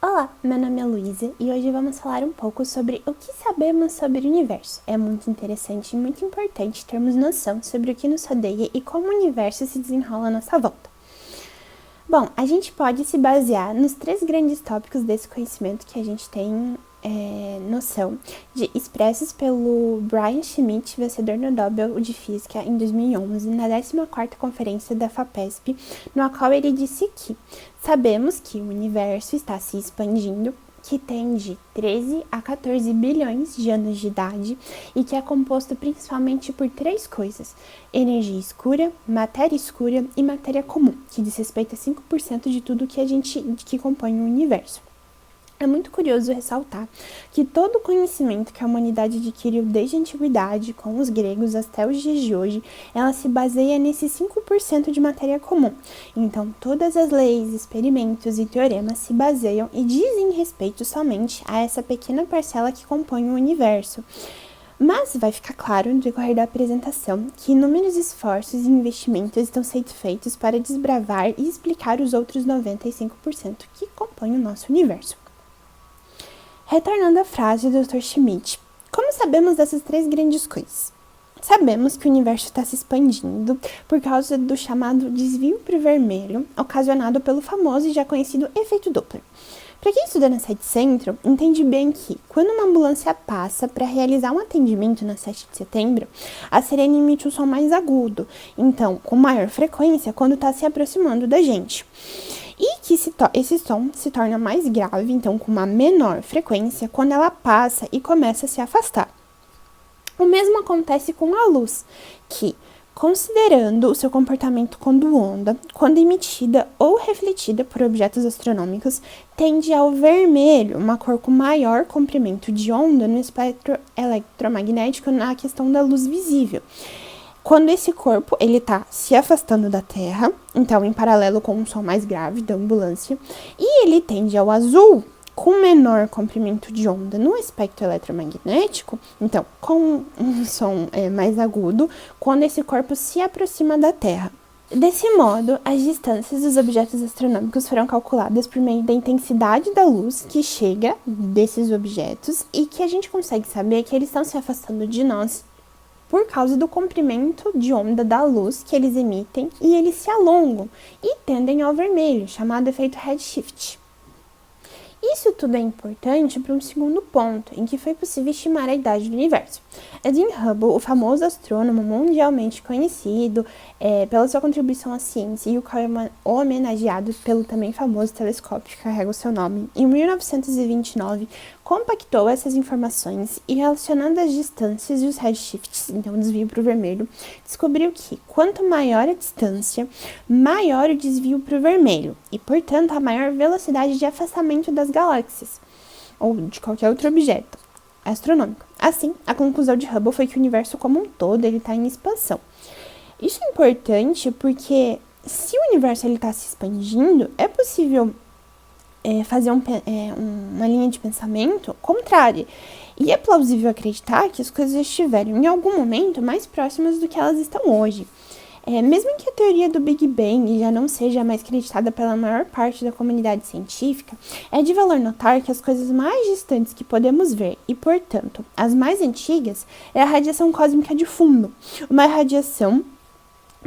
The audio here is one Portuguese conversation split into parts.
Olá, meu nome é Luísa e hoje vamos falar um pouco sobre o que sabemos sobre o universo. É muito interessante e muito importante termos noção sobre o que nos rodeia e como o universo se desenrola à nossa volta. Bom, a gente pode se basear nos três grandes tópicos desse conhecimento que a gente tem noção, expressos pelo Brian Schmidt, vencedor do Nobel de Física em 2011, na 14ª Conferência da FAPESP, no qual ele disse que sabemos que o universo está se expandindo, que tem de 13 a 14 bilhões de anos de idade e que é composto principalmente por três coisas: energia escura, matéria escura e matéria comum, que diz respeito a 5% de tudo que compõe o universo. É muito curioso ressaltar que todo o conhecimento que a humanidade adquiriu desde a antiguidade, com os gregos até os dias de hoje, ela se baseia nesses 5% de matéria comum. Então, todas as leis, experimentos e teoremas se baseiam e dizem respeito somente a essa pequena parcela que compõe o universo. Mas vai ficar claro no decorrer da apresentação que inúmeros esforços e investimentos estão sendo feitos para desbravar e explicar os outros 95% que compõem o nosso universo. Retornando à frase do Dr. Schmidt, como sabemos dessas três grandes coisas? Sabemos que o universo está se expandindo por causa do chamado desvio para o vermelho, ocasionado pelo famoso e já conhecido efeito Doppler. Para quem estuda na Sede Centro, entende bem que, quando uma ambulância passa para realizar um atendimento na 7 de setembro, a sirene emite um som mais agudo, então com maior frequência quando está se aproximando da gente. E que esse som se torna mais grave, então com uma menor frequência, quando ela passa e começa a se afastar. O mesmo acontece com a luz, que, considerando o seu comportamento quando onda, quando emitida ou refletida por objetos astronômicos, tende ao vermelho, uma cor com maior comprimento de onda no espectro eletromagnético na questão da luz visível. Quando esse corpo ele está se afastando da Terra, então em paralelo com um som mais grave da ambulância, e ele tende ao azul, com menor comprimento de onda no espectro eletromagnético, então com um som mais agudo, quando esse corpo se aproxima da Terra. Desse modo, as distâncias dos objetos astronômicos foram calculadas por meio da intensidade da luz que chega desses objetos e que a gente consegue saber que eles estão se afastando de nós por causa do comprimento de onda da luz que eles emitem, e eles se alongam e tendem ao vermelho, chamado efeito redshift. Isso tudo é importante para um segundo ponto, em que foi possível estimar a idade do universo. Edwin Hubble, o famoso astrônomo mundialmente conhecido pela sua contribuição à ciência e o qual é homenageado pelo também famoso telescópio que carrega o seu nome, em 1929, compactou essas informações e, relacionando as distâncias e os redshifts, então desvio para o vermelho, descobriu que quanto maior a distância, maior o desvio para o vermelho e, portanto, a maior velocidade de afastamento das galáxias ou de qualquer outro objeto astronômico. Assim, a conclusão de Hubble foi que o universo como um todo está em expansão. Isso é importante porque se o universo está se expandindo, é possível fazer uma linha de pensamento contrária. E é plausível acreditar que as coisas estiveram em algum momento mais próximas do que elas estão hoje. Mesmo que a teoria do Big Bang já não seja mais acreditada pela maior parte da comunidade científica, é de valor notar que as coisas mais distantes que podemos ver, e portanto as mais antigas, é a radiação cósmica de fundo, uma radiação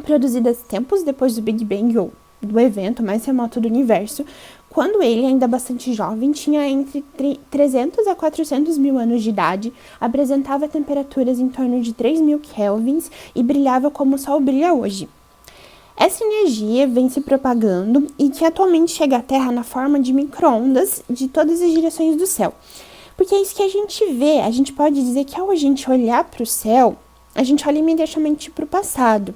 produzida tempos depois do Big Bang ou do evento mais remoto do universo, quando ele, ainda bastante jovem, tinha entre 300 a 400 mil anos de idade, apresentava temperaturas em torno de 3.000 kelvins e brilhava como o Sol brilha hoje. Essa energia vem se propagando e que atualmente chega à Terra na forma de micro-ondas de todas as direções do céu. Porque é isso que a gente vê, a gente pode dizer que ao a gente olhar para o céu, a gente olha imediatamente para o passado.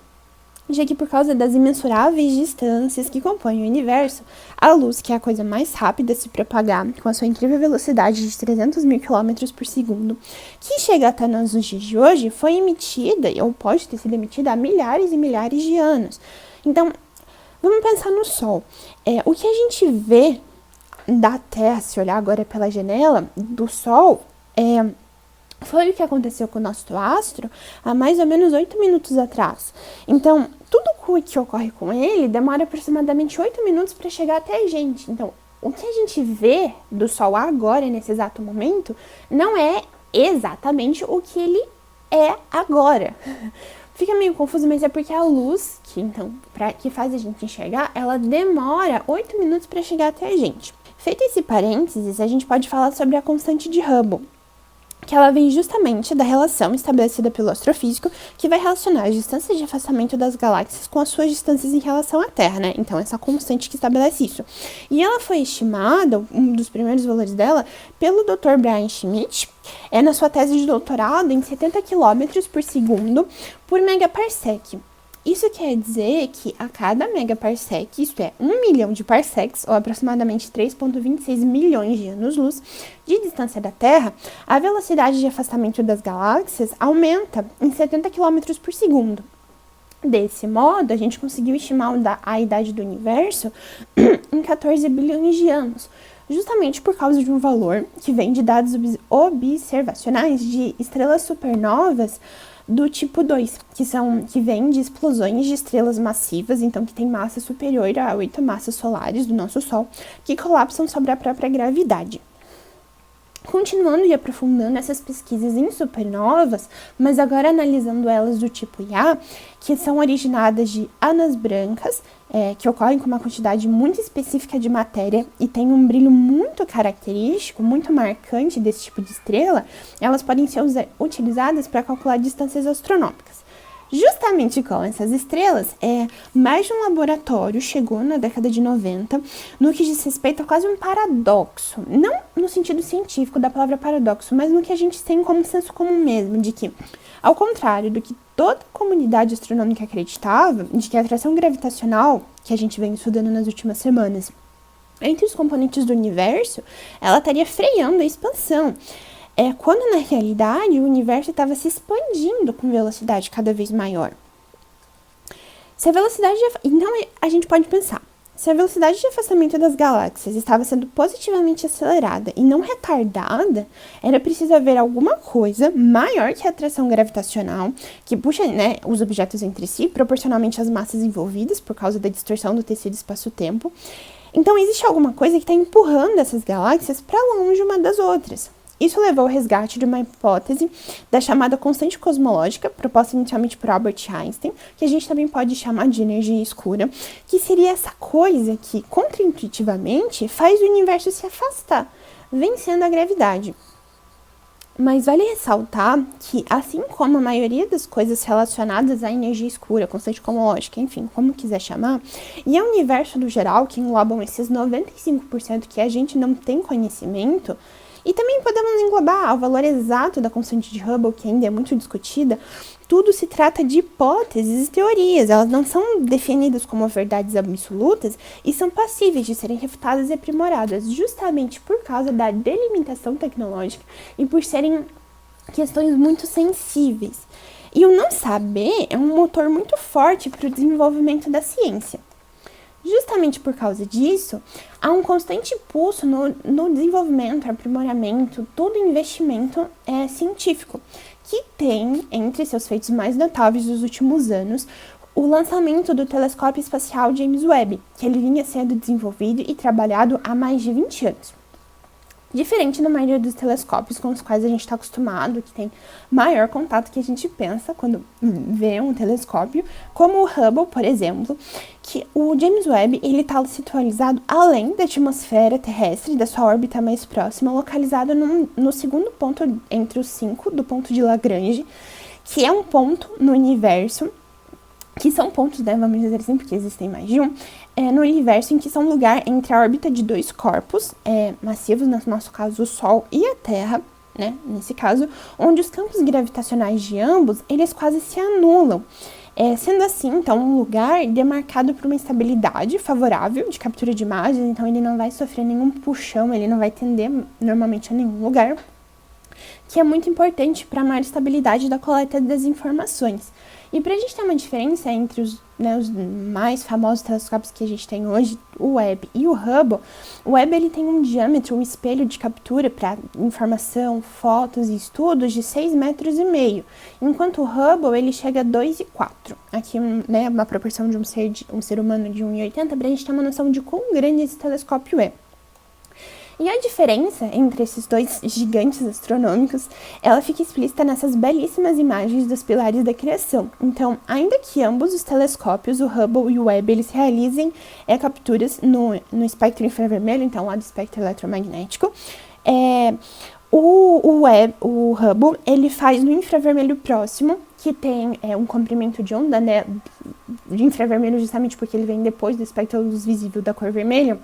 Já que por causa das imensuráveis distâncias que compõem o universo, a luz, que é a coisa mais rápida a se propagar, com a sua incrível velocidade de 300 mil km por segundo, que chega até nós nos dias de hoje, foi emitida, ou pode ter sido emitida há milhares e milhares de anos. Então, vamos pensar no Sol. O que a gente vê da Terra, se olhar agora pela janela do Sol, foi o que aconteceu com o nosso astro há mais ou menos 8 minutos atrás. Então, tudo o que ocorre com ele demora aproximadamente 8 minutos para chegar até a gente. Então, o que a gente vê do Sol agora, nesse exato momento, não é exatamente o que ele é agora. Fica meio confuso, mas é porque a luz, que faz a gente enxergar, ela demora 8 minutos para chegar até a gente. Feito esse parênteses, a gente pode falar sobre a constante de Hubble, que ela vem justamente da relação estabelecida pelo astrofísico, que vai relacionar as distâncias de afastamento das galáxias com as suas distâncias em relação à Terra, né? Então, essa constante que estabelece isso. E ela foi estimada, um dos primeiros valores dela, pelo Dr. Brian Schmidt, na sua tese de doutorado, em 70 km por segundo por megaparsec. Isso quer dizer que a cada megaparsec, isto é, 1 milhão de parsecs, ou aproximadamente 3,26 milhões de anos-luz, de distância da Terra, a velocidade de afastamento das galáxias aumenta em 70 km por segundo. Desse modo, a gente conseguiu estimar a idade do universo em 14 bilhões de anos, justamente por causa de um valor que vem de dados observacionais de estrelas supernovas do tipo 2, que vem de explosões de estrelas massivas, então que tem massa superior a 8 massas solares do nosso Sol, que colapsam sobre a própria gravidade. Continuando e aprofundando essas pesquisas em supernovas, mas agora analisando elas do tipo Ia, que são originadas de anãs brancas, que ocorrem com uma quantidade muito específica de matéria e tem um brilho muito característico, muito marcante desse tipo de estrela, elas podem ser utilizadas para calcular distâncias astronômicas. Justamente com essas estrelas, mais de um laboratório chegou na década de 90 no que diz respeito a quase um paradoxo. Não no sentido científico da palavra paradoxo, mas no que a gente tem como senso comum mesmo, de que, ao contrário do que toda a comunidade astronômica acreditava, de que a atração gravitacional, que a gente vem estudando nas últimas semanas, entre os componentes do universo, ela estaria freando a expansão. Quando na realidade o universo estava se expandindo com velocidade cada vez maior. Então a gente pode pensar, se a velocidade de afastamento das galáxias estava sendo positivamente acelerada e não retardada, era preciso haver alguma coisa maior que a atração gravitacional, que puxa, os objetos entre si, proporcionalmente às massas envolvidas, por causa da distorção do tecido espaço-tempo. Então existe alguma coisa que está empurrando essas galáxias para longe uma das outras. Isso levou ao resgate de uma hipótese da chamada constante cosmológica, proposta inicialmente por Albert Einstein, que a gente também pode chamar de energia escura, que seria essa coisa que, contraintuitivamente, faz o universo se afastar, vencendo a gravidade. Mas vale ressaltar que, assim como a maioria das coisas relacionadas à energia escura, constante cosmológica, enfim, como quiser chamar, e ao universo no geral, que englobam esses 95% que a gente não tem conhecimento, e também podemos englobar o valor exato da constante de Hubble, que ainda é muito discutida. Tudo se trata de hipóteses e teorias, elas não são definidas como verdades absolutas e são passíveis de serem refutadas e aprimoradas, justamente por causa da delimitação tecnológica e por serem questões muito sensíveis. E o não saber é um motor muito forte para o desenvolvimento da ciência. Justamente por causa disso, há um constante impulso no desenvolvimento, aprimoramento, todo investimento científico, que tem, entre seus feitos mais notáveis dos últimos anos, o lançamento do telescópio espacial James Webb, que ele vinha sendo desenvolvido e trabalhado há mais de 20 anos. Diferente da maioria dos telescópios com os quais a gente está acostumado, que tem maior contato que a gente pensa quando vê um telescópio, como o Hubble, por exemplo, que o James Webb está situado além da atmosfera terrestre, da sua órbita mais próxima, localizado no segundo ponto entre os 5 do ponto de Lagrange, que é um ponto no universo, que são pontos, vamos dizer assim, porque existem mais de um, no universo em que são lugar entre a órbita de dois corpos massivos, no nosso caso o Sol e a Terra, nesse caso, onde os campos gravitacionais de ambos, eles quase se anulam. Sendo assim, então, um lugar demarcado por uma estabilidade favorável de captura de imagens, então ele não vai sofrer nenhum puxão, ele não vai tender normalmente a nenhum lugar, que é muito importante para a maior estabilidade da coleta das informações. E para a gente ter uma diferença entre os mais famosos telescópios que a gente tem hoje, o Webb e o Hubble, o Webb ele tem um diâmetro, um espelho de captura para informação, fotos e estudos de 6,5 metros, enquanto o Hubble ele chega a 2,4. Aqui uma proporção de um ser humano de 1,80 para a gente ter uma noção de quão grande esse telescópio é. E a diferença entre esses dois gigantes astronômicos, ela fica explícita nessas belíssimas imagens dos pilares da criação. Então, ainda que ambos os telescópios, o Hubble e o Webb, eles realizem capturas no espectro infravermelho, então lá do espectro eletromagnético, o Hubble, ele faz no infravermelho próximo, que tem um comprimento de onda, né, de infravermelho justamente porque ele vem depois do espectro da luz visível da cor vermelha,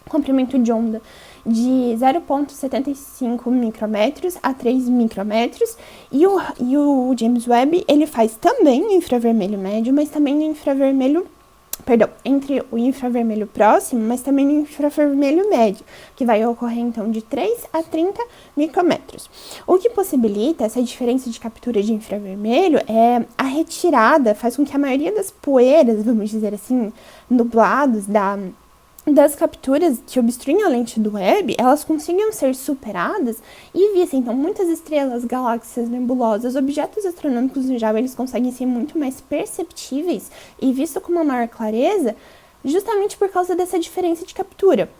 comprimento de onda de 0,75 micrômetros a 3 micrômetros, e o James Webb, ele faz também no infravermelho médio, mas também no infravermelho entre o infravermelho próximo, mas também no infravermelho médio, que vai ocorrer então de 3 a 30 micrômetros. O que possibilita essa diferença de captura de infravermelho é a retirada, faz com que a maioria das poeiras, vamos dizer assim, nublados das capturas que obstruem a lente do Webb, elas consigam ser superadas e vistas. Então, muitas estrelas, galáxias, nebulosas, objetos astronômicos no geral, eles conseguem ser muito mais perceptíveis e vistos com uma maior clareza, justamente por causa dessa diferença de captura.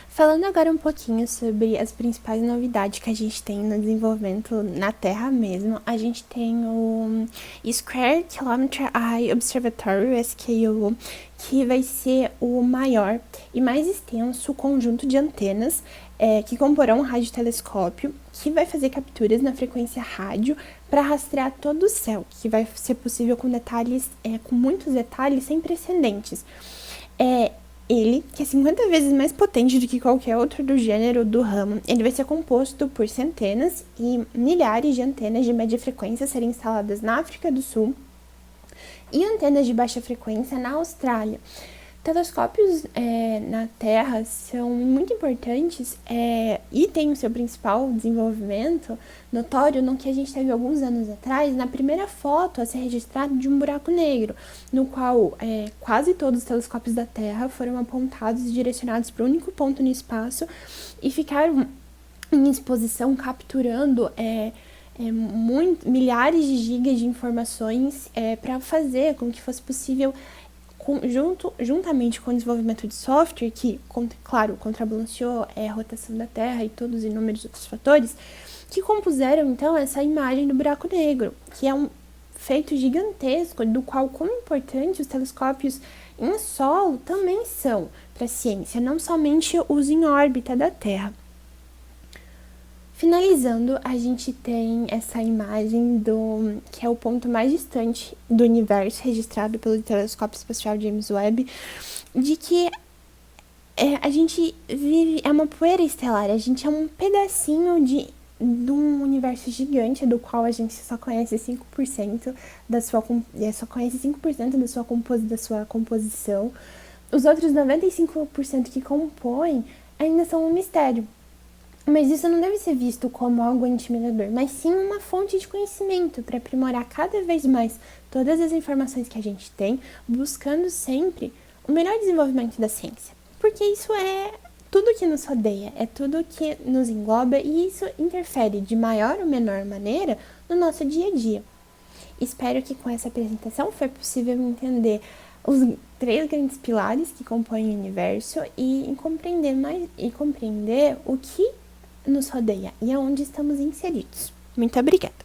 Falando agora um pouquinho sobre as principais novidades que a gente tem no desenvolvimento na Terra mesmo, a gente tem o Square Kilometer Array Observatory, SKO, que vai ser o maior e mais extenso conjunto de antenas que comporão um radiotelescópio, que vai fazer capturas na frequência rádio para rastrear todo o céu, que vai ser possível com detalhes, com muitos detalhes sem precedentes. Ele, que é 50 vezes mais potente do que qualquer outro do gênero do ramo, ele vai ser composto por centenas e milhares de antenas de média frequência a serem instaladas na África do Sul e antenas de baixa frequência na Austrália. Telescópios na Terra são muito importantes e têm o seu principal desenvolvimento notório no que a gente teve alguns anos atrás, na primeira foto a ser registrada de um buraco negro, no qual quase todos os telescópios da Terra foram apontados e direcionados para um único ponto no espaço e ficaram em exposição capturando milhares de gigas de informações para fazer com que fosse possível, juntamente com o desenvolvimento de software, que, claro, contrabalanceou a rotação da Terra e todos os inúmeros outros fatores, que compuseram, então, essa imagem do buraco negro, que é um feito gigantesco, do qual, como importante, os telescópios em solo também são para a ciência, não somente os em órbita da Terra. Finalizando, a gente tem essa imagem que é o ponto mais distante do universo registrado pelo telescópio espacial James Webb, de que a gente vive, é uma poeira estelar, a gente é um pedacinho de um universo gigante, do qual a gente só conhece 5% da sua composição. Os outros 95% que compõem ainda são um mistério. Mas isso não deve ser visto como algo intimidador, mas sim uma fonte de conhecimento para aprimorar cada vez mais todas as informações que a gente tem, buscando sempre o melhor desenvolvimento da ciência. Porque isso é tudo que nos rodeia, é tudo que nos engloba e isso interfere de maior ou menor maneira no nosso dia a dia. Espero que com essa apresentação foi possível entender os 3 grandes pilares que compõem o universo e compreender o que nos rodeia e aonde estamos inseridos. Muito obrigada!